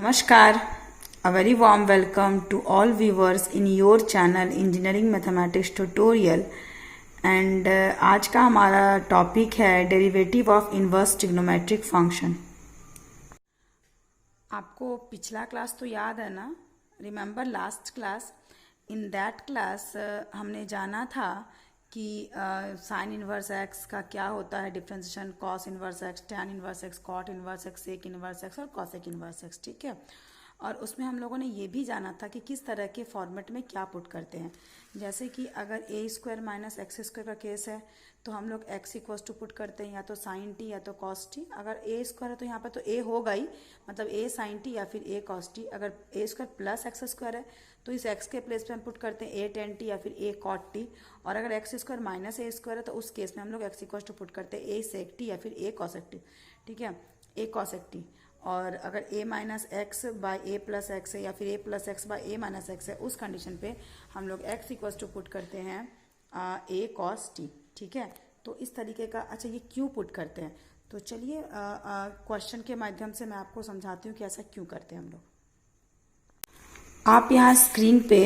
Namaskar, a very warm welcome to all viewers in your channel Engineering Mathematics Tutorial and आज का हमारा topic है derivative of inverse trigonometric function. आपको पिछला class तो याद है ना? Remember last class? In that class हमने जाना था कि साइन इनवर्स एक्स का क्या होता है differentiation, cos inverse x, tan inverse x, cot inverse x, sec inverse x और कॉसेक इनवर्स एक्स। ठीक है, और उसमें हम लोगों ने ये भी जाना था कि किस तरह के फॉर्मेट में क्या पुट करते हैं। जैसे कि अगर ए स्क्वायर माइनस एक्स स्क्वायर का केस है तो हम लोग एक्स इक्वल्स टू पुट करते हैं या तो साइन टी या तो कॉस टी। अगर ए स्क्वायर है तो यहाँ पर तो ए होगा ही, मतलब ए साइन टी या फिर ए कॉस टी। अगर ए स्क्वायर प्लस एक्स स्क्वायर है तो इस एक्स के प्लेस पे हम पुट करते हैं ए टेन टी या फिर ए कॉट टी। और अगर x square minus a square है तो उस केस में हम लोग एक्स इक्वल्स टू पुट करते हैं ए सेक टी या फिर ए कॉसेक टी। ठीक है, ए कॉसेक टी। और अगर a minus x by A plus x है या फिर a plus x by A minus x है, उस कंडीशन पे हम लोग x इक्वल्स टू पुट करते हैं a कॉस टी। ठीक है, तो इस तरीके का। अच्छा, ये क्यों पुट करते हैं? तो चलिए क्वेश्चन के माध्यम से मैं आपको समझाती हूँ कि ऐसा क्यों करते हैं हम लोग। आप यहाँ स्क्रीन पे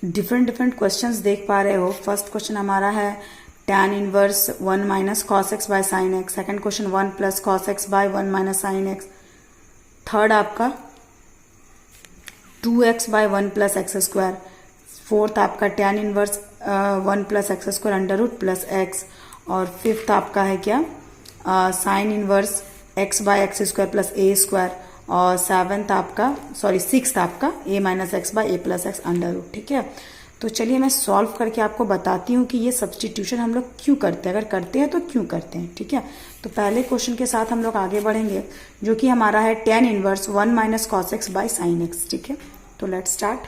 डिफरेंट क्वेश्चंस देख पा रहे हो। फर्स्ट क्वेश्चन हमारा है tan inverse 1 minus cos x by sine x. Second question 1 plus cos x by 1 minus sine x. Third आपका 2x by 1 plus x square. Fourth आपका tan inverse 1 plus x square under root plus x. और fifth आपका है क्या, sine inverse x by x square plus a square. और sixth आपका a minus x by a plus x under root. ठीक है, तो चलिए मैं सॉल्व करके आपको बताती हूँ कि ये सब्सटीट्यूशन हम लोग क्यों करते हैं, अगर करते हैं तो क्यों करते हैं। ठीक है, तो पहले क्वेश्चन के साथ हम लोग आगे बढ़ेंगे, जो कि हमारा है tan inverse 1 minus cos x by sine x. ठीक है, तो लेट स्टार्ट।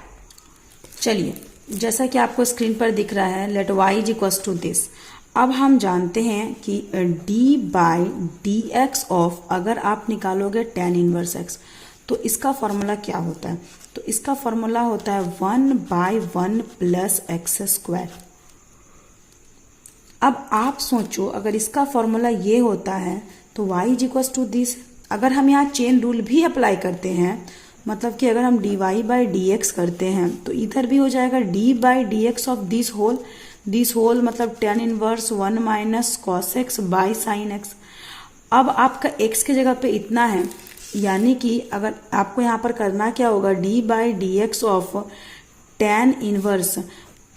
चलिए, जैसा कि आपको स्क्रीन पर दिख रहा है, let y is equals to this. अब हम जानते हैं कि d by d x of, अगर आप निकालोगे tan इनवर्स x तो इसका फॉर्मूला क्या होता है? तो इसका फॉर्मूला होता है 1 बाय 1 प्लस एक्स स्क्वायर। अब आप सोचो, अगर इसका फॉर्मूला ये होता है तो y is equals to this. अगर हम यहाँ चेन रूल भी अप्लाई करते हैं, मतलब कि अगर हम dy बाई डी एक्स करते हैं तो इधर भी हो जाएगा d by d x of this whole मतलब tan inverse 1 minus cos x by sine x. अब आपका x के जगह पे इतना है, यानी कि अगर आपको यहाँ पर करना क्या होगा, d by d x of tan inverse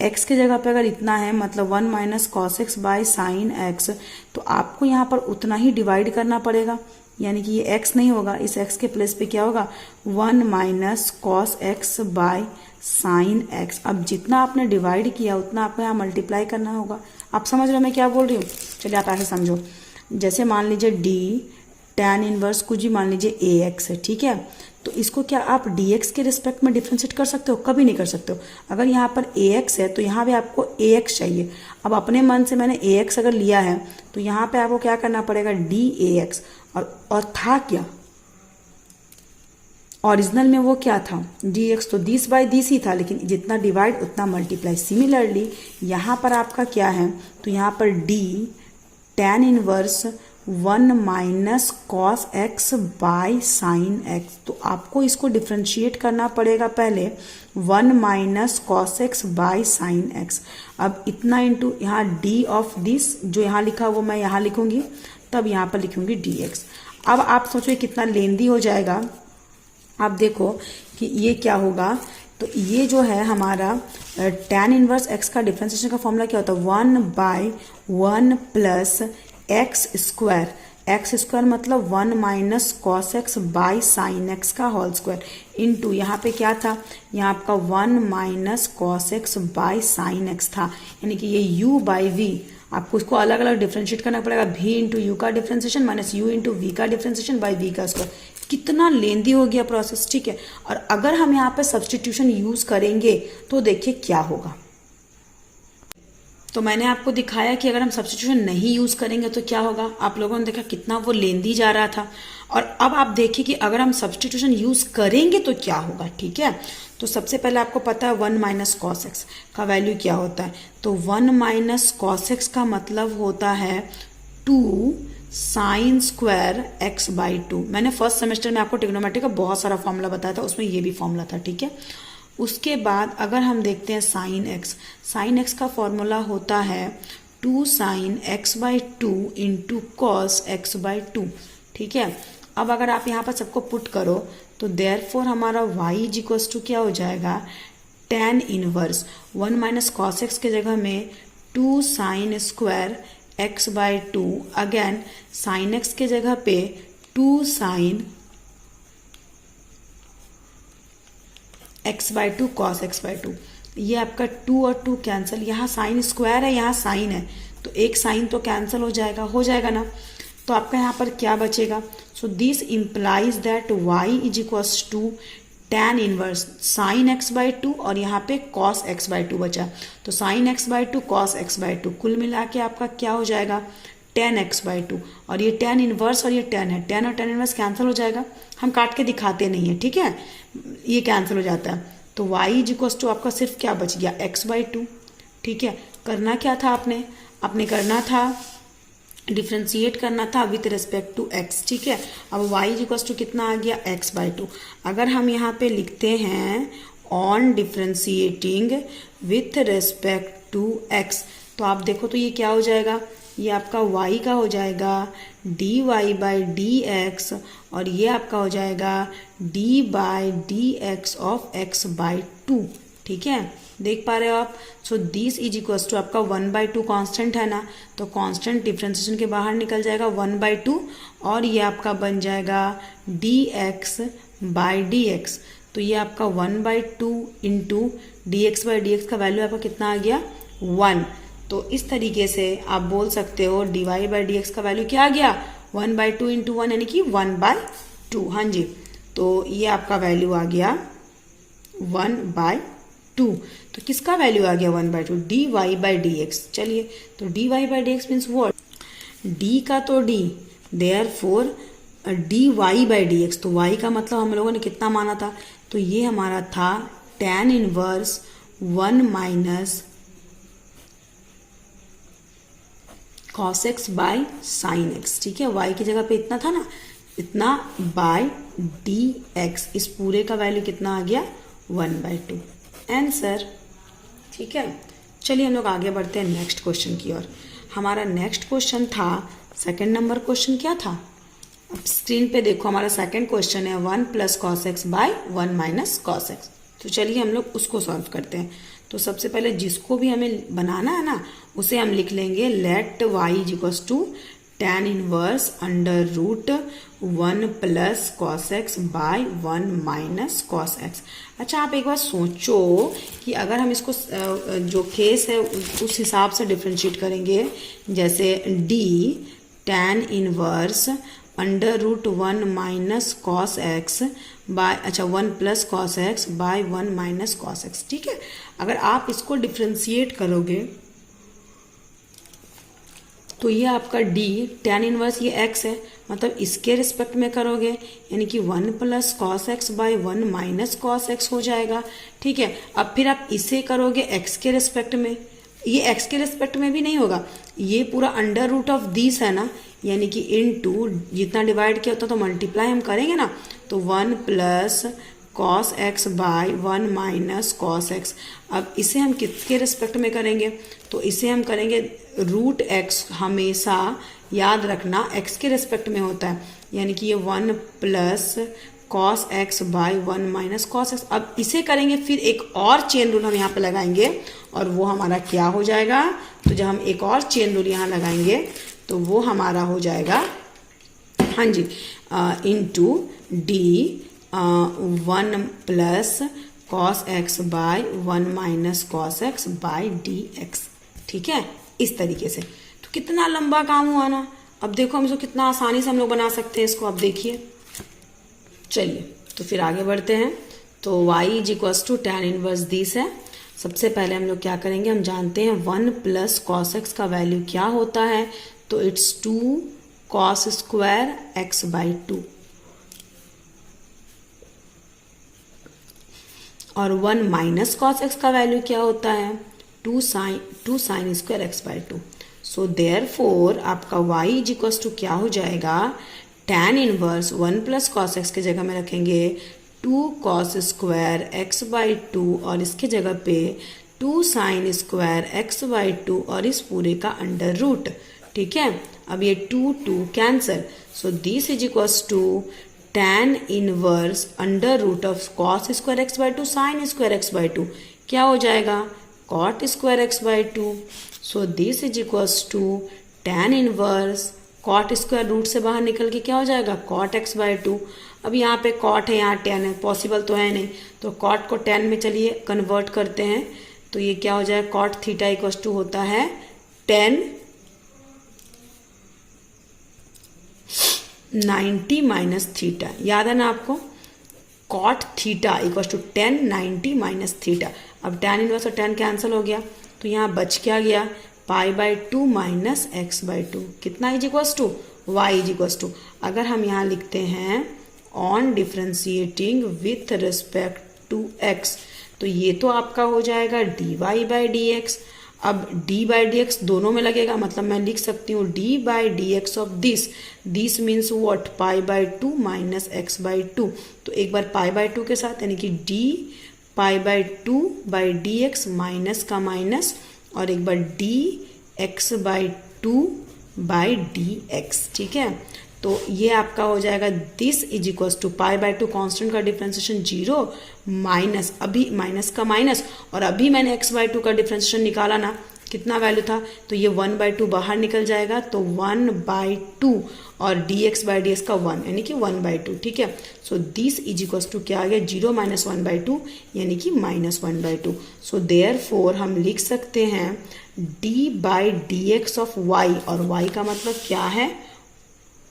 x के जगह पे अगर इतना है, मतलब 1 minus cos x by sine x, तो आपको यहाँ पर उतना ही डिवाइड करना पड़ेगा। यानी कि ये x नहीं होगा, इस x के प्लेस पे क्या होगा, 1 minus cos x by sine x. अब जितना आपने डिवाइड किया उतना आपको यहाँ मल्टीप्लाई करना होगा। आप समझ रहे हो मैं क्या बोल रही हूँ? चलिए आप ऐसे समझो, जैसे मान लीजिए d tan इनवर्स कुछ ही मान लीजिए ax है। ठीक है, तो इसको क्या आप dx के रिस्पेक्ट में डिफ्रेंशिएट कर सकते हो? कभी नहीं कर सकते हो। अगर यहाँ पर ax है तो यहाँ पे आपको ax चाहिए। अब अपने मन से मैंने ax अगर लिया है तो यहाँ पे आपको क्या करना पड़ेगा, dax। और था क्या ओरिजिनल में, वो क्या था, dx। तो दिस बाय दिस ही था, लेकिन जितना डिवाइड उतना मल्टीप्लाई। सिमिलरली यहाँ पर आपका क्या है, तो यहाँ पर d tan inverse 1 minus cos x by sine x. तो आपको इसको डिफ्रेंशिएट करना पड़ेगा पहले 1 minus cos x by sine x. अब इतना इंटू यहाँ d ऑफ दिस, जो यहाँ लिखा वो मैं यहाँ लिखूंगी, तब यहाँ पर लिखूंगी dx। अब आप सोचो कितना लेंदी हो जाएगा। आप देखो कि ये क्या होगा, तो ये जो है हमारा tan इनवर्स x का डिफ्रेंशिएशन का फॉर्मूला क्या होता है, 1 बाई 1 प्लस एक्स स्क्वायर मतलब 1 minus cos x by sine x का होल स्क्वायर इंटू यहाँ पे क्या था, यहाँ आपका 1 minus cos x by sine x था। यानी कि ये u बाई v, आपको इसको अलग अलग डिफ्रेंशिएट करना पड़ेगा। v इंटू यू का differentiation minus u into v का डिफ्रेंशिएशन बाई v का स्क्वायर। कितना लेंदी हो गया प्रोसेस। ठीक है, और अगर हम यहाँ पे सब्सटीट्यूशन यूज करेंगे तो देखिए क्या होगा। तो मैंने आपको दिखाया कि अगर हम सब्स्टिट्यूशन नहीं यूज करेंगे तो क्या होगा। आप लोगों ने देखा कितना वो लेंदी जा रहा था। और अब आप देखिए कि अगर हम सब्स्टिट्यूशन यूज करेंगे तो क्या होगा। ठीक है, तो सबसे पहले आपको पता है 1 माइनस कॉस एक्स का वैल्यू क्या होता है। तो 1 माइनस कॉस एक्स का मतलब होता है 2 sine square x by to. मैंने फर्स्ट सेमेस्टर में आपको ट्रिग्नोमेट्री का बहुत सारा फॉर्मूला बताया था, उसमें ये भी फॉर्मूला था, ठीक है। उसके बाद अगर हम देखते हैं साइन एक्स का फॉर्मूला होता है 2 sign x by two into cos x by two, ठीक है। अब अगर आप यहाँ पर सबको पुट करो तो देयरफॉर हमारा y इज इक्वल्स टू क्या हो जाएगा, tan inverse 1 minus cos x के जगह में 2 sine square x by to, again sine x के जगह पे 2 sign x by to cos x by to. ये आपका 2 और 2 कैंसिल, यहाँ साइन स्क्वायर है, यहाँ साइन है, तो एक साइन तो कैंसिल हो जाएगा ना। तो आपका यहाँ पर क्या बचेगा, so this implies that y is equals to tan inverse sine x by two और यहाँ पे cos x बाई टू बचा, तो sine x by two cos x by two, कुल मिला के आपका क्या हो जाएगा tan x बाई टू। और ये tan इनवर्स और ये tan है, tan और tan इनवर्स कैंसिल हो जाएगा, हम काट के दिखाते नहीं है, ठीक है, ये कैंसिल हो जाता है। तो y इज इक्वल्स टू आपका सिर्फ क्या बच गया, x बाई टू, ठीक है। करना क्या था आपने करना था, डिफ्रेंशिएट करना था विथ रिस्पेक्ट टू x, ठीक है। अब y इज इक्वल्स टू कितना आ गया, x बाई टू। अगर हम यहाँ पे लिखते हैं on differentiating with respect to x, तो आप देखो तो ये क्या हो जाएगा, ये आपका y का हो जाएगा dy बाई डी एक्स और ये आपका हो जाएगा d by d x of x by two, ठीक है। देख पा रहे हो आप। So this is equals to आपका 1/2 कांस्टेंट है ना, तो कांस्टेंट डिफ्रेंसिएशन के बाहर निकल जाएगा 1/2 और ये आपका बन जाएगा dx बाई डी एक्स। तो ये आपका 1/2 into D x by d x का वैल्यू आपका कितना आ गया 1। तो इस तरीके से आप बोल सकते हो dy बाई डी एक्स का वैल्यू क्या आ गया 1/2 इंटू 1 यानी कि 1/2। हाँ जी, तो ये आपका वैल्यू आ गया 1/2। तो किसका वैल्यू आ गया 1/2, dy बाई डी एक्स। चलिए, तो dy by d x means what, d का तो d, therefore dy by d x, तो y का मतलब हम लोगों ने कितना माना था, तो ये हमारा था tan inverse 1 minus cos x by sine x, ठीक है। y की जगह पे इतना था ना, इतना बाय dx, इस पूरे का वैल्यू कितना आ गया 1/2 आंसर, ठीक है। चलिए हम लोग आगे बढ़ते हैं नेक्स्ट क्वेश्चन की ओर। हमारा नेक्स्ट क्वेश्चन था, सेकंड नंबर क्वेश्चन क्या था, अब स्क्रीन पे देखो हमारा सेकंड क्वेश्चन है 1 plus cos x by 1 minus cos x. तो चलिए हम लोग उसको सॉल्व करते हैं। तो सबसे पहले जिसको भी हमें बनाना है ना, उसे हम लिख लेंगे let y is equals to tan inverse under root 1 plus cos x by 1 minus cos x. अच्छा, आप एक बार सोचो कि अगर हम इसको जो केस है उस हिसाब से डिफ्रेंशिएट करेंगे, जैसे d tan inverse under root 1 minus cos x by, अच्छा 1 plus cos x by 1 minus cos x, ठीक है। अगर आप इसको डिफ्रेंशिएट करोगे तो ये आपका d tan इनवर्स ये x है, मतलब इसके रिस्पेक्ट में करोगे यानी कि 1 plus cos x by 1 minus cos x हो जाएगा, ठीक है। अब फिर आप इसे करोगे x के रिस्पेक्ट में, ये x के रिस्पेक्ट में भी नहीं होगा, ये पूरा अंडर रूट ऑफ दिस है ना, यानी कि इनटू जितना डिवाइड किया होता तो मल्टीप्लाई हम करेंगे ना, तो 1 plus cos x by 1 minus cos x. अब इसे हम किसके रिस्पेक्ट में करेंगे, तो इसे हम करेंगे रूट एक्स, हमेशा याद रखना x के रिस्पेक्ट में होता है, यानी कि ये 1 plus cos x by 1 minus cos x. अब इसे करेंगे फिर एक और चेन रूल हम यहाँ पे लगाएंगे और वो हमारा क्या हो जाएगा, तो जब हम एक और चेन रूल यहाँ लगाएंगे तो वो हमारा हो जाएगा, हाँ जी, into d 1 plus cos x by 1 minus cos x by d x, ठीक है, इस तरीके से। तो कितना लंबा काम हुआ ना। अब देखो हम इसको कितना आसानी से हम लोग बना सकते हैं इसको, अब देखिए। चलिए तो फिर आगे बढ़ते हैं। तो y is equals to tan inverse this है। सबसे पहले हम लोग क्या करेंगे, हम जानते हैं 1 प्लस कॉस एक्स का वैल्यू क्या होता है, तो it's 2 cos square x by 2 और 1 माइनस कॉस एक्स का वैल्यू क्या होता है 2 sine square x by 2। So therefore आपका y इज इक्वल्स टू क्या हो जाएगा, tan inverse 1 plus cos x के जगह में रखेंगे 2 कॉस स्क्वायर एक्स बाई 2 और इसके जगह पे 2 साइन स्क्वायर एक्स बाई 2 और इस पूरे का अंडर रूट। ठीक है, अब ये 2 cancel, so this is equals to tan inverse under root of cos square x by 2 sine square x by 2 क्या हो जाएगा, cot square x by 2। So this is equals to tan inverse cot square root से बाहर निकल के क्या हो जाएगा, कॉट एक्स बाई 2। अब यहाँ पे कॉट है, यहाँ tan है, पॉसिबल तो है नहीं, तो कॉट को tan में चलिए कन्वर्ट करते हैं, तो ये क्या हो जाएगा, कॉट थीटा इक्वल्स टू होता है tan 90 माइनस थीटा, याद है ना आपको, cot theta equals to tan 90 minus theta. अब tan इनवर्स और tan कैंसिल हो गया, तो यहाँ बच क्या गया, pi by 2 minus x by 2, कितना is equals to, y is equals to, अगर हम यहाँ लिखते हैं on differentiating with respect to x, तो ये तो आपका हो जाएगा dy बाई डी एक्स। अब d बाई डी एक्स दोनों में लगेगा, मतलब मैं लिख सकती हूँ d by d x of this means what, pi by 2 minus x by 2। तो एक बार पाई बाई 2 के साथ, यानी कि d pi by 2 by d x minus का माइनस, और एक बार d x by 2 by d x. ठीक है, तो ये आपका हो जाएगा this is equals to pi by 2 constant का डिफ्रेंसिएशन 0 माइनस, अभी माइनस का माइनस, और अभी मैंने x बाई 2 का डिफ्रेंसिएशन निकाला ना, कितना वैल्यू था, तो ये 1 बाई 2 बाहर निकल जाएगा, तो 1 बाई 2 और dx बाई डी एक्स का 1 यानी कि 1 बाई 2। ठीक है, so this is equals to क्या आ गया, 0 माइनस 1 बाई 2 यानी कि माइनस 1 बाई 2। सो देयरफॉर हम लिख सकते हैं d by d x of y, और y का मतलब क्या है,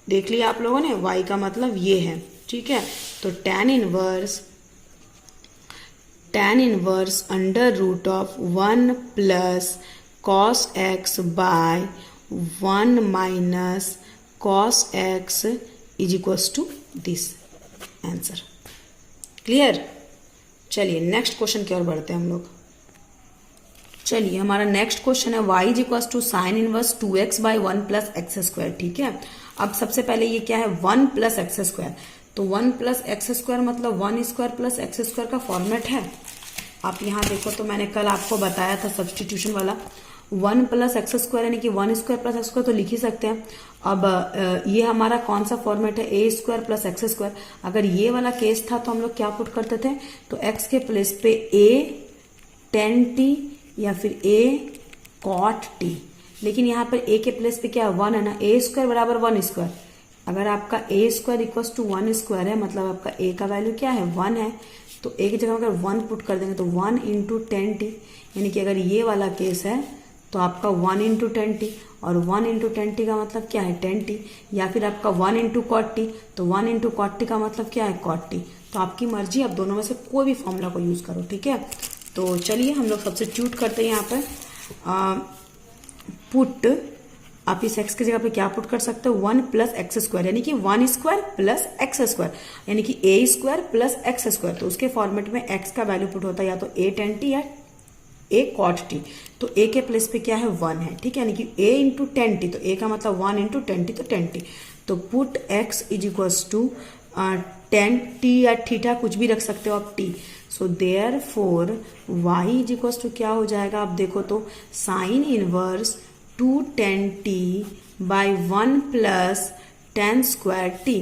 देख लिया आप लोगों ने, y का मतलब ये है। ठीक है, तो tan inverse under root of 1 plus cos x by 1 minus cos x is equals to this answer. Clear, चलिए नेक्स्ट क्वेश्चन की ओर बढ़ते हैं हम लोग। चलिए हमारा नेक्स्ट क्वेश्चन है y is equals to sine inverse 2x by 1 plus x square. ठीक है, अब सबसे पहले ये क्या है, 1 प्लस एक्स स्क्वायर, तो 1 प्लस एक्स स्क्वायर मतलब 1 स्क्वायर प्लस एक्स स्क्वायर का फॉर्मेट है। आप यहाँ देखो, तो मैंने कल आपको बताया था सब्सटीट्यूशन वाला, 1 प्लस एक्स स्क्वायर यानी कि 1 स्क्वायर प्लस एक्स स्क्वायर तो लिख ही सकते हैं। अब ये हमारा कौन सा फॉर्मेट है, ए स्क्वायर प्लस एक्स स्क्वायर। अगर ये वाला केस था तो हम लोग क्या पुट करते थे, तो एक्स के प्लेस पे ए tan t या फिर ए कॉट टी, लेकिन यहाँ पर a के प्लेस पे क्या 1 है ना, ए स्क्वायर बराबर 1 स्क्वायर। अगर आपका ए स्क्वायर इक्वल्स टू 1 स्क्वायर है, मतलब आपका a का वैल्यू क्या है 1 है, तो a की जगह अगर 1 पुट कर देंगे तो 1 इंटू tan t, यानी कि अगर ये वाला केस है तो आपका 1 इंटू tan t, और 1 इंटू tan t का मतलब क्या है tan t, या फिर आपका 1 इंटू कॉट टी, तो 1 इंटू कॉट टी का मतलब क्या है कॉट टी। तो आपकी मर्जी, आप दोनों में से कोई भी फॉर्मूला को यूज करो। ठीक है, तो चलिए हम लोग सब्स्टिट्यूट करते हैं यहाँ पर। पुट, आप इस x की जगह पे क्या पुट कर सकते हो, 1 प्लस एक्स स्क्वायर, यानी कि 1 स्क्वायर प्लस एक्स स्क्वायर, यानी कि a square plus x square. तो उसके फॉर्मेट में x का वैल्यू पुट होता है या तो a tan t या a cot t। तो a के प्लेस पे क्या है 1 है, ठीक है, यानी कि a इंटू टेन टी, तो a का मतलब 1 इंटू टेन टी, तो टेन टी। तो put x is equals to tan t या थीटा कुछ भी रख सकते हो आप t। So therefore y is equals to क्या हो जाएगा, आप देखो तो sine inverse 2 tan t by 1 plus tan square t।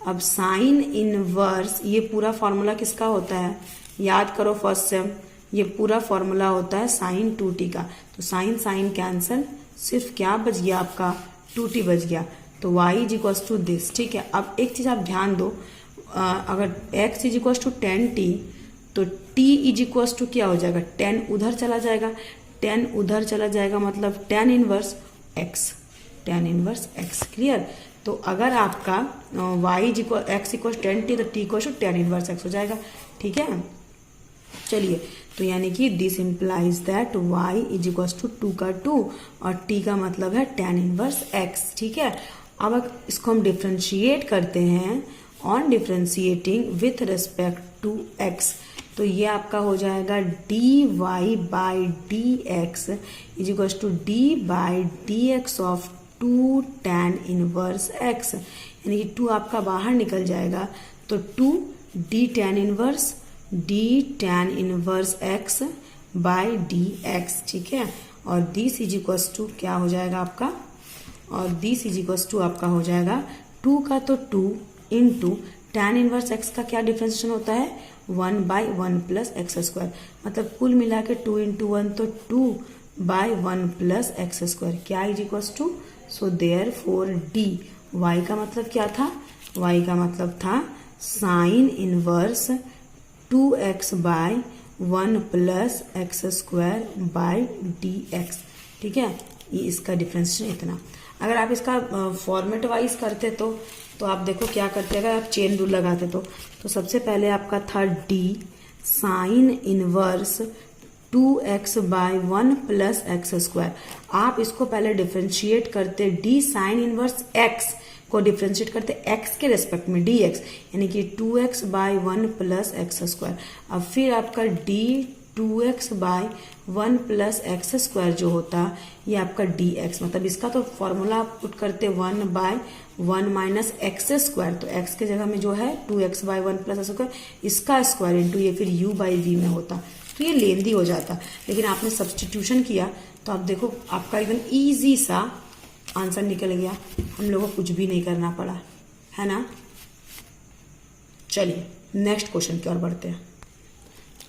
अब साइन इनवर्स, ये पूरा फॉर्मूला किसका होता है, याद करो फर्स्ट सेम, ये पूरा फॉर्मूला होता है साइन 2t का। तो साइन साइन कैंसल, सिर्फ क्या बच गया आपका 2t बच गया। तो y is equals to this. ठीक है, अब एक चीज आप ध्यान दो, अगर x is equals to tan t, तो t इज इक्वल्स टू क्या हो जाएगा, 10 उधर चला जाएगा, 10 उधर चला जाएगा, मतलब tan inverse x, tan inverse x। Clear, तो अगर आपका y is equal x equal tan t, तो t equal to tan inverse x हो जाएगा। ठीक है, चलिए, तो यानी कि this implies that y is equals to 2 का 2 और t का मतलब है tan इनवर्स x। ठीक है, अब इसको हम डिफ्रेंशिएट करते हैं on differentiating with respect to x। तो ये आपका हो जाएगा dy by d x is equals to d by d x of 2 tan inverse x, यानी कि 2 आपका बाहर निकल जाएगा तो 2 d tan inverse x by d x, ठीक है। और दिस इज इक्वल्स टू क्या हो जाएगा आपका, और दिस इज इक्वल्स टू आपका हो जाएगा 2 का तो 2 इंटू tan इनवर्स x का क्या डिफ्रेंशिएशन होता है 1 बाई 1 प्लस एक्स स्क्वायर, मतलब कुल मिला के 2 इंटू 1 तो 2 बाई 1 प्लस एक्स स्क्वायर, क्या is equals to, so therefore d, y का मतलब क्या था, y का मतलब था sine inverse 2x by 1 plus x square by d x, ठीक है। ये इसका डिफरेंशिएशन इतना। अगर आप इसका फॉर्मेट वाइज करते तो आप देखो क्या करते, अगर आप चेन रूल लगाते तो सबसे पहले आपका था D sign inverse 2x by 1 plus x square. आप इसको पहले डिफ्रेंशिएट करते डी साइन इनवर्स x को डिफ्रेंशिएट करते x के रेस्पेक्ट में dx, यानी कि 2x by 1 plus x square. अब फिर आपका d 2x by 1 plus x square जो होता ये आपका dx, मतलब इसका तो फॉर्मूला आप पुट करते 1 बाई 1 माइनस एक्स स्क्वायर, तो x के जगह में जो है 2x बाई 1 प्लस स्क्वायर, इसका स्क्वायर इंटू ये फिर u बाई v में होता, तो ये लेंदी हो जाता। लेकिन आपने सब्सटीट्यूशन किया तो आप देखो आपका एकदम ईजी सा आंसर निकल गया, हम लोगों को कुछ भी नहीं करना पड़ा, है ना। चलिए नेक्स्ट क्वेश्चन की ओर बढ़ते हैं।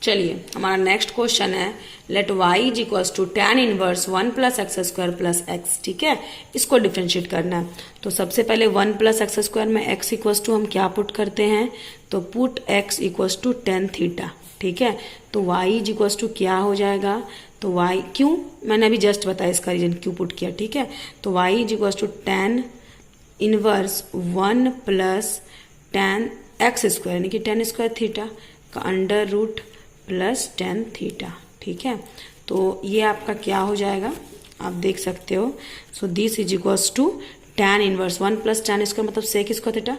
चलिए हमारा नेक्स्ट क्वेश्चन है let y is equals to tan inverse 1 plus x square plus x, ठीक है। इसको डिफ्रेंशिएट करना है तो सबसे पहले 1 प्लस एक्स स्क्वायर में x इक्वल्स टू हम क्या पुट करते हैं, तो put x equals to tan theta, ठीक है। तो y इज इक्वल्स टू क्या हो जाएगा, तो y क्यों, मैंने अभी जस्ट बताया इसका रीजन क्यों पुट किया, ठीक है। तो y is equals to tan inverse 1 plus tan x square यानी कि tan स्क्वायर थीटा का under root plus tan theta, ठीक है। तो ये आपका क्या हो जाएगा, आप देख सकते हो। So this is equals to tan inverse 1 plus tan square मतलब sec square theta,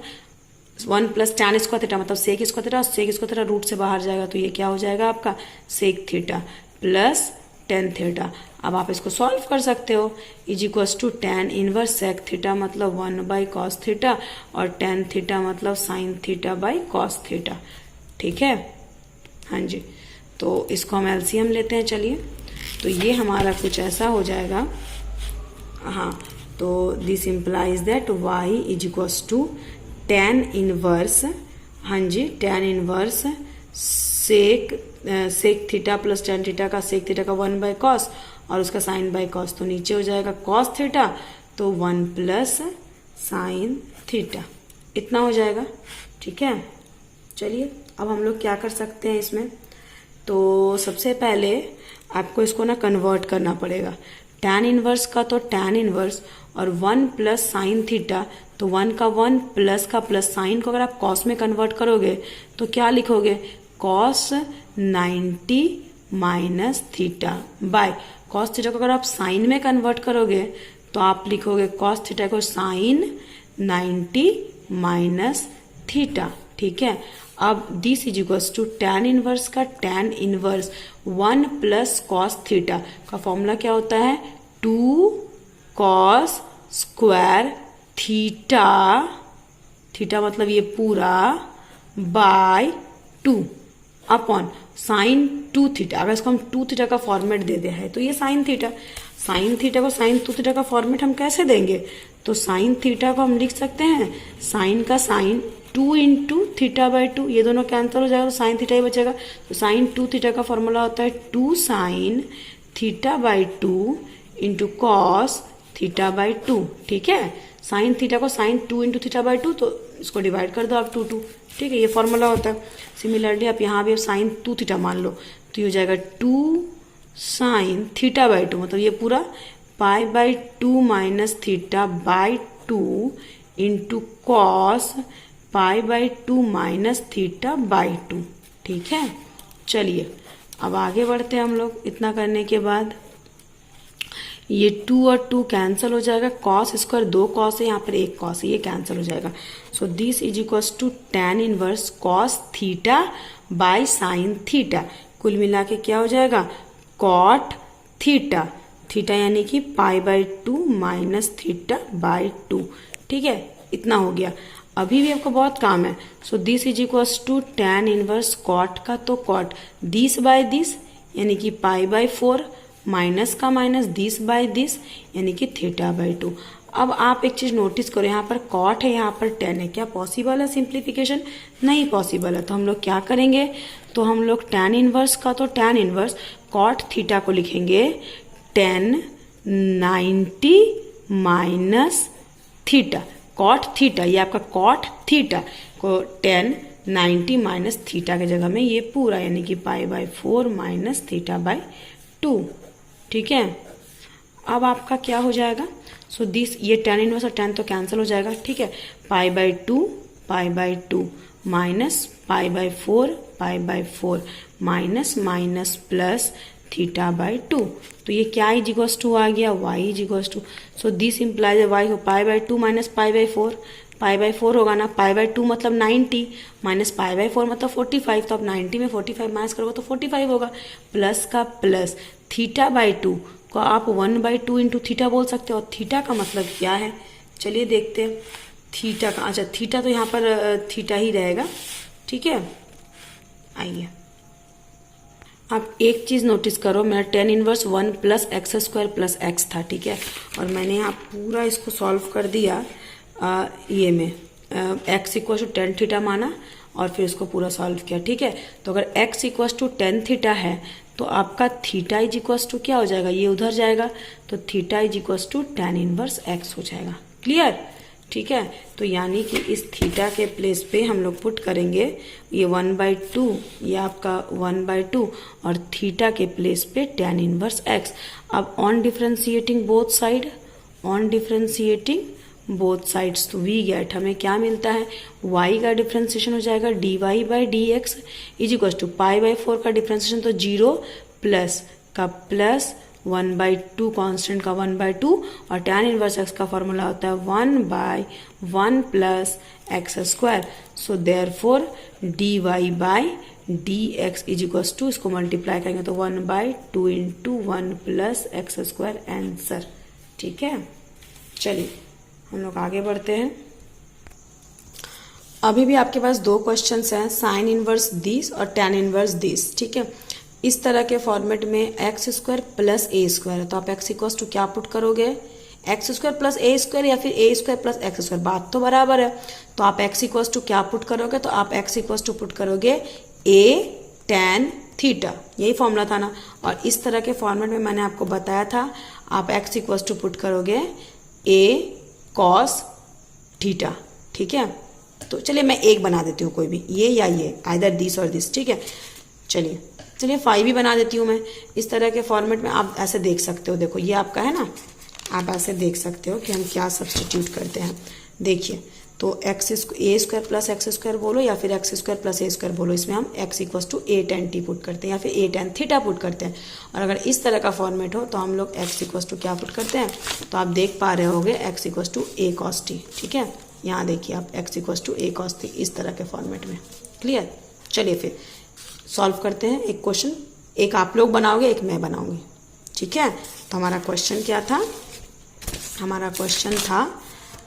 1 plus tan square theta मतलब सेक स्क्वायर थीटा, और सेक स्क्वायर थीटा रूट से बाहर जाएगा तो ये क्या हो जाएगा आपका sec theta plus tan theta. अब आप इसको सॉल्व कर सकते हो, is equals to tan inverse sec theta मतलब 1 बाई कॉस थीटा और tan थीटा मतलब sine theta by cos theta, ठीक है। हाँ जी, तो इसको हम एलसीएम लेते हैं। चलिए तो ये हमारा कुछ ऐसा हो जाएगा, हाँ, तो this implies that y is equals to tan inverse, हाँ जी, tan inverse sec theta plus tan theta का सेक थीटा का 1 बाई कॉस और उसका साइन बाई कॉस, तो नीचे हो जाएगा कॉस थीटा तो 1 प्लस साइन थीटा, इतना हो जाएगा, ठीक है। चलिए अब हम लोग क्या कर सकते हैं इसमें, तो सबसे पहले आपको इसको ना कन्वर्ट करना पड़ेगा। tan इनवर्स का तो tan इनवर्स और 1 प्लस साइन थीटा, तो 1 का 1 प्लस का प्लस, साइन को अगर आप कॉस में कन्वर्ट करोगे तो क्या लिखोगे cos 90 minus theta by cos theta को अगर आप साइन में कन्वर्ट करोगे तो आप लिखोगे कॉस थीटा को साइन 90 माइनस थीटा, ठीक है। अब this is equals to tan inverse का tan inverse 1 plus cos theta का फॉर्मूला क्या होता है 2 कॉस स्क्वायर थीटा, थीटा मतलब ये पूरा बाय 2 अपॉन साइन 2 थीटा। अगर इसको हम 2 थीटा का फॉर्मेट दे दिया है तो ये साइन थीटा, साइन थीटा को साइन 2 थीटा का फॉर्मेट हम कैसे देंगे, तो साइन थीटा को हम लिख सकते हैं साइन का साइन 2 इंटू थीटा बाई 2, ये दोनों कैंसिल हो जाएगा तो साइन थीटा ही बचेगा। तो साइन 2 थीटा का फॉर्मूला होता है 2 sign theta by 2 into cos theta by 2, ठीक है। साइन थीटा को साइन 2 इंटू थीटा बाई 2, तो इसको डिवाइड कर दो आप 2 2, ठीक है, ये फॉर्मूला होता है। सिमिलरली आप यहाँ भी आप साइन 2 थीटा मान लो तो ये हो जाएगा 2 साइन थीटा बाई 2 मतलब ये पूरा पाई by 2 minus theta by 2 into cos pi by 2 minus theta by 2, ठीक है। चलिए अब आगे बढ़ते हैं हम लोग। इतना करने के बाद ये 2 और 2 कैंसिल हो जाएगा, कॉस स्क्वायर 2 कॉस है, यहाँ पर 1 कॉस है, ये कैंसिल हो जाएगा। So this is equals to tan inverse cos theta by sine theta. कुल मिला के क्या हो जाएगा, कॉट थीटा, थीटा यानी कि π/2 माइनस थीटा बाय 2। ठीक है, इतना हो गया। अभी भी आपको बहुत काम है। So this is equals to tan inverse cot का तो कॉट, दिस बाय दिस यानी कि π/4 माइनस का माइनस दिस बाय दिस यानी कि थीटा बाय 2। अब आप एक चीज नोटिस करो, यहाँ पर कॉट है, यहाँ पर tan है, क्या पॉसिबल है सिंप्लीफिकेशन? नहीं पॉसिबल है। तो हम लोग क्या करेंगे, तो हम लोग tan इनवर्स का तो tan इनवर्स कॉट थीटा को लिखेंगे tan 90 minus theta, cot theta, ये आपका कॉट थीटा को tan 90 माइनस थीटा की जगह में ये पूरा यानी कि π/4 माइनस थीटा बाय 2। ठीक है, अब आपका क्या हो जाएगा, सो दिस ये tan इनवर्स और tan तो कैंसिल हो जाएगा। ठीक है, π/2 minus π/4 minus minus plus theta by 2। तो ये क्या इज इक्वल्स टू आ गया, y is equals to, so this implies y को π/2 माइनस π/4 होगा ना, π/2 मतलब 90 माइनस π/4 मतलब 45, तो आप 90 में 45 माइनस करोगे तो 45 होगा, प्लस का प्लस थीटा बाय 2 को आप 1/2 इंटू थीटा बोल सकते हो। और थीटा का मतलब क्या है, चलिए देखते हैं थीटा का। अच्छा, थीटा तो यहाँ पर थीटा ही रहेगा। ठीक है, आइए आप एक चीज नोटिस करो, मेरा tan inverse 1 plus x square plus x था। ठीक है, और मैंने यहाँ पूरा इसको सॉल्व कर दिया ये में x equal to tan theta माना और फिर इसको पूरा सॉल्व किया। ठीक है, तो अगर x equal to tan theta है तो आपका थीटा इज इक्वल टू क्या हो जाएगा, ये उधर जाएगा तो theta is equal to tan inverse x हो जाएगा। क्लियर? ठीक है, तो यानी कि इस थीटा के प्लेस पे हम लोग पुट करेंगे ये 1/2, ये आपका 1/2 और थीटा के प्लेस पे tan इनवर्स x। अब on differentiating both side, on differentiating both sides, तो वी गेट, हमें क्या मिलता है, y का डिफरेंशिएशन हो जाएगा dy/dx इज इक्वल टू π/4 का डिफरेंशिएशन तो 0 प्लस का प्लस 1/2 कांस्टेंट का 1/2 और tan इनवर्स x का फॉर्मूला होता है 1/1 plus x square. So therefore dy/dx is equals to, इसको मल्टीप्लाई करेंगे तो 1/2 into 1 plus x square answer. ठीक है, चलिए हम लोग आगे बढ़ते हैं। अभी भी आपके पास दो क्वेश्चंस हैं, साइन इनवर्स दिस और tan इनवर्स दिस। ठीक है, इस तरह के फॉर्मेट में x square plus a square है तो आप एक्स इक्वल्स टू क्या पुट करोगे, x square plus a square या फिर ए स्क्वायर प्लस एक्स स्क्वायर, बात तो बराबर है। तो आप एक्स इक्वल्स टू क्या पुट करोगे, तो आप एक्स इक्वल्स टू पुट करोगे ए tan थीटा, यही फॉर्मूला था ना। और इस तरह के फॉर्मेट में मैंने आपको बताया था आप एक्स इक्वल्स टू पुट करोगे ए कॉस थीटा। ठीक है, तो चलिए मैं एक बना देती हूँ, कोई भी, ये या ये, आइदर दिस और दिस। ठीक है, चलिए 5 भी बना देती हूँ मैं। इस तरह के फॉर्मेट में आप ऐसे देख सकते हो, देखो ये आपका है ना, आप ऐसे देख सकते हो कि हम क्या सब्सटीट्यूट करते हैं। देखिए, तो a square plus x square बोलो या फिर x square plus a square बोलो, इसमें हम x equals to a tan t put करते हैं या फिर ए tan थीटा पुट करते हैं। और अगर इस तरह का फॉर्मेट हो तो हम लोग एक्स इक्वल्स टू क्या पुट करते हैं, तो आप देख पा रहे होगे x equals to a cos t. ठीक है, यहाँ देखिए आप x equals to a cos t, इस तरह के फॉर्मेट में। क्लियर? चलिए फिर सॉल्व करते हैं एक क्वेश्चन, एक आप लोग बनाओगे एक मैं बनाऊंगी। ठीक है, तो हमारा क्वेश्चन क्या था, हमारा क्वेश्चन था,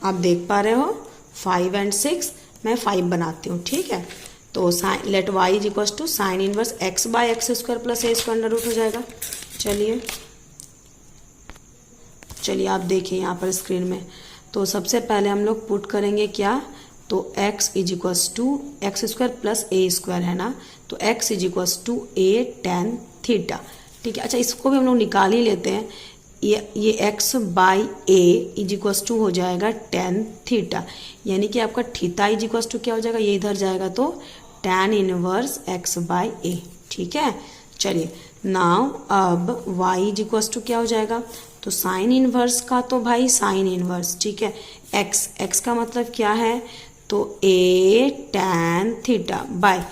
आप देख पा रहे हो 5 और 6, मैं 5 बनाती हूँ। ठीक है, तो let y is equal to sine inverse x by x square plus a square under root हो जाएगा। चलिए आप देखिए यहाँ पर स्क्रीन में, तो सबसे पहले हम लोग पुट करेंगे क्या, तो x is equals to x square plus a square है ना, तो x is equals to a tan theta. ठीक है, अच्छा इसको भी हम लोग निकाल ही लेते हैं, ये x by a is equals to हो जाएगा tan थीटा, यानी कि आपका थीटा इज इक्वल्स टू क्या हो जाएगा, ये इधर जाएगा तो tan इनवर्स x बाई ए। ठीक है, चलिए नाउ अब y इज इक्वल्स टू क्या हो जाएगा, तो साइन इनवर्स का तो भाई साइन इनवर्स। ठीक है, x का मतलब क्या है, तो a tan theta by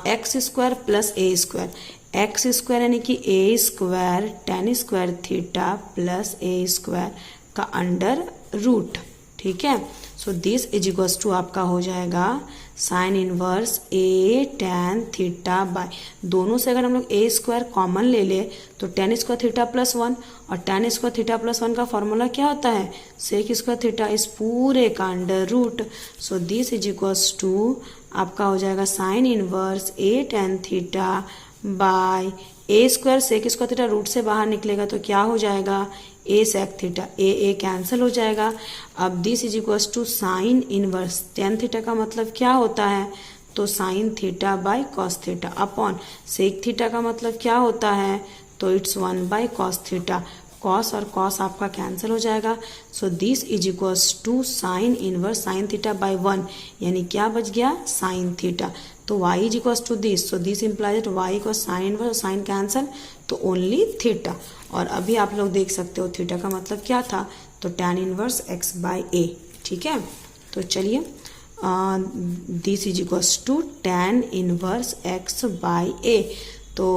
x square plus a square, x square यानी कि a square tan square theta plus a square का अंडर रूट। ठीक है। So this is equals to आपका हो जाएगा sine inverse a tan theta by, दोनों से अगर हम लोग ए स्क्वायर कॉमन ले ले तो tan स्क्वायर थीटा प्लस 1, और tan स्क्वायर थीटा प्लस 1 का फॉर्मूला क्या होता है, सेक स्क्वायर थीटा इस पूरे का under root. So this is equals to आपका हो जाएगा sine inverse a tan theta by a square sec square theta root से बाहर निकलेगा तो क्या हो जाएगा, ए सेक थीटा, ए कैंसिल हो जाएगा। अब this is equals to sine inverse tan theta का मतलब क्या होता है, तो sine theta by cos theta upon sec theta का मतलब क्या होता है, तो it's 1 by cos theta. Cos और कॉस आपका कैंसिल हो जाएगा। So this is equals to sine inverse sine theta by 1, यानी क्या बच गया, साइन थीटा। तो y is equals to this, so this implies that y equals sine inverse, sine cancel तो ओनली थीटा। और अभी आप लोग देख सकते हो थीटा का मतलब क्या था, तो tan inverse x by a, ठीक है। तो चलिए this is equals to tan inverse x by a। तो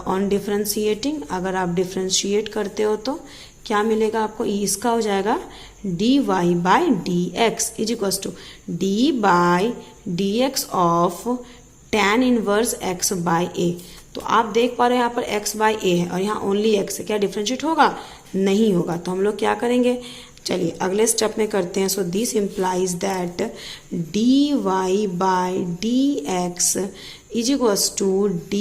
ऑन डिफ्रेंशिएटिंग अगर आप डिफ्रेंशिएट करते हो तो क्या मिलेगा आपको, इसका हो जाएगा dy by dx is equals to d by dx of tan inverse x by a। तो आप देख पा रहे हैं यहाँ पर x बाय a है और यहाँ ओनली x है, क्या डिफ्रेंशिएट होगा, नहीं होगा। तो हम लोग क्या करेंगे, चलिए अगले स्टेप में करते हैं। So this implies that dy by dx is equals to d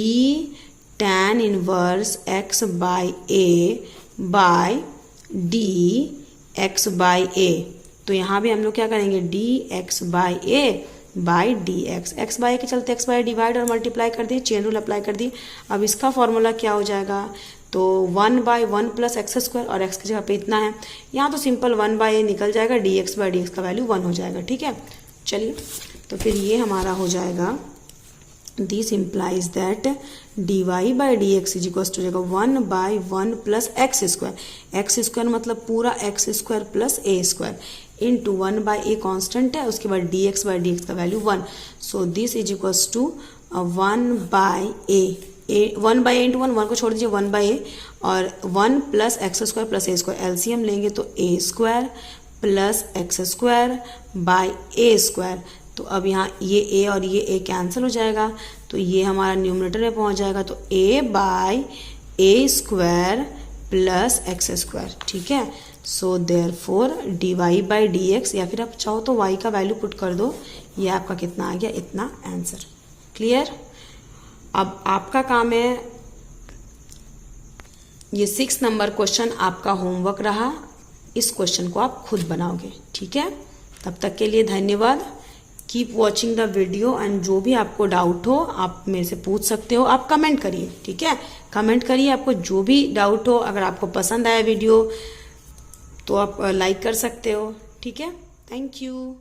tan inverse x by a by dx by a। तो यहाँ भी हम लोग क्या करेंगे, dx by a by dx, x by के चलते x बाय डिवाइड और मल्टीप्लाई कर दिए, चेन रूल अप्लाई कर दिए। अब इसका फॉर्मूला क्या हो जाएगा, तो 1 बाय 1 प्लस एक्स स्क्वायर, और x की जगह पे इतना है, यहाँ तो सिंपल 1 बाय a निकल जाएगा, dx बाय dx का वैल्यू 1 हो जाएगा, ठीक है। चलिए तो फिर ये हमारा हो जाएगा, this implies that dy by dx is equal to जाएगा 1 बाई 1 प्लस एक्स स्क्वायर मतलब पूरा x square plus a square into 1 by a constant है, उसके बाद dx बाई dx का value 1। So this is equal to 1 by a 1 by a into 1 को छोड़ दीजिए, 1 बाई ए और 1 plus x square plus a square, LCM लेंगे तो a square plus x square by a square. तो अब यहाँ ये a और ये a कैंसिल हो जाएगा, तो ये हमारा न्यूमरेटर में पहुँच जाएगा, तो a by a square plus x square, ठीक है। So therefore dy by dx, या फिर आप चाहो तो y का वैल्यू पुट कर दो, ये आपका कितना आ गया, इतना आंसर। क्लियर। अब आपका काम है, ये 6 नंबर क्वेश्चन आपका होमवर्क रहा, इस क्वेश्चन को आप खुद बनाओगे, ठीक है। तब तक के लिए धन्यवाद। Keep watching the video and जो भी आपको डाउट हो आप मेरे से पूछ सकते हो, आप कमेंट करिए, ठीक है। कमेंट करिए आपको जो भी डाउट हो, अगर आपको पसंद आया वीडियो तो आप लाइक कर सकते हो, ठीक है। Thank you.